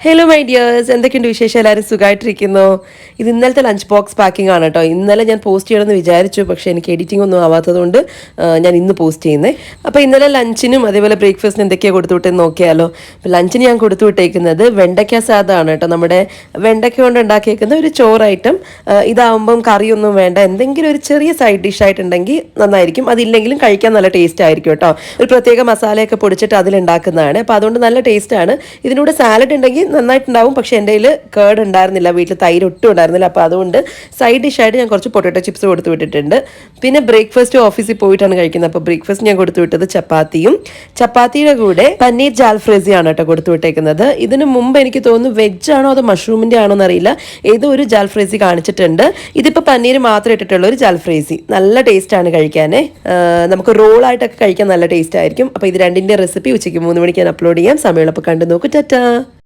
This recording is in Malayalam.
ഹലോ മൈ ഡിയേഴ്സ്, എന്തൊക്കെയുണ്ട് വിശേഷം? എല്ലാവരും സുഖമായിട്ടിരിക്കുന്നു. ഇത് ഇന്നലത്തെ ലഞ്ച് ബോക്സ് പാക്കിംഗ് ആണ് കേട്ടോ. ഇന്നലെ ഞാൻ പോസ്റ്റ് ചെയ്യണമെന്ന് വിചാരിച്ചു, പക്ഷേ എനിക്ക് എഡിറ്റിംഗ് ഒന്നും ആവാത്തതുകൊണ്ട് ഞാൻ ഇന്ന് പോസ്റ്റ് ചെയ്യുന്നത്. അപ്പോൾ ഇന്നലെ ലഞ്ചിനും അതേപോലെ ബ്രേക്ക്ഫാസ്റ്റിനും എന്തൊക്കെയാണ് കൊടുത്തു വിട്ടെന്ന് നോക്കിയാലോ. അപ്പോൾ ലഞ്ചിന് ഞാൻ കൊടുത്തു വിട്ടേക്കുന്നത് വെണ്ടയ്ക്ക സാദമാണ് കേട്ടോ. നമ്മുടെ വെണ്ടയ്ക്ക കൊണ്ട് ഉണ്ടാക്കിയേക്കുന്ന ഒരു ചോറ് ഐറ്റം. ഇതാവുമ്പം കറിയൊന്നും വേണ്ട, എന്തെങ്കിലും ഒരു ചെറിയ സൈഡ് ഡിഷ് ആയിട്ടുണ്ടെങ്കിൽ നന്നായിരിക്കും. അതില്ലെങ്കിലും കഴിക്കാൻ നല്ല ടേസ്റ്റ് ആയിരിക്കും കേട്ടോ. ഒരു പ്രത്യേക മസാലയൊക്കെ പൊടിച്ചിട്ട് അതിലുണ്ടാക്കുന്നതാണ്. അപ്പോൾ അതുകൊണ്ട് നല്ല ടേസ്റ്റാണ്. ഇതിലൂടെ സാലഡ് ഉണ്ടെങ്കിൽ നന്നായിട്ടുണ്ടാവും. പക്ഷേ എൻ്റെ കയ്യിൽ കേർഡ് ഉണ്ടായിരുന്നില്ല, വീട്ടിൽ തൈര് ഒട്ടും ഉണ്ടായിരുന്നില്ല. അപ്പോൾ അതുകൊണ്ട് സൈഡ് ഡിഷായിട്ട് ഞാൻ കുറച്ച് പൊട്ടറ്റോ ചിപ്സ് കൊടുത്തു വിട്ടിട്ടുണ്ട്. പിന്നെ ബ്രേക്ക്ഫാസ്റ്റ് ഓഫീസിൽ പോയിട്ടാണ് കഴിക്കുന്നത്. അപ്പോൾ ബ്രേക്ക്ഫാസ്റ്റ് ഞാൻ കൊടുത്തു വിട്ടത് ചപ്പാത്തിയുടെ കൂടെ പനീർ ജാൽഫ്രേസിയാണ് കേട്ടോ കൊടുത്തു വിട്ടേക്കുന്നത്. ഇതിന് മുമ്പ് എനിക്ക് തോന്നുന്നു വെജ് ആണോ അതോ മഷ്റൂമിൻ്റെ ആണോ എന്നറിയില്ല, ഏതോ ഒരു ജാൽഫ്രേസി കാണിച്ചിട്ടുണ്ട്. ഇതിപ്പോൾ പനീർ മാത്രം ഇട്ടിട്ടുള്ള ഒരു ജാൽഫ്രേസി. നല്ല ടേസ്റ്റാണ് കഴിക്കാൻ. നമുക്ക് റോളായിട്ടൊക്കെ കഴിക്കാൻ നല്ല ടേസ്റ്റ് ആയിരിക്കും. അപ്പോൾ ഇത് രണ്ടിൻ്റെ റെസിപ്പി ഉച്ചയ്ക്ക് 3 മണിക്ക് ഞാൻ അപ്ലോഡ് ചെയ്യാം. സമയമുള്ളപ്പോൾ കണ്ടു നോക്കൂ. ടാറ്റാ.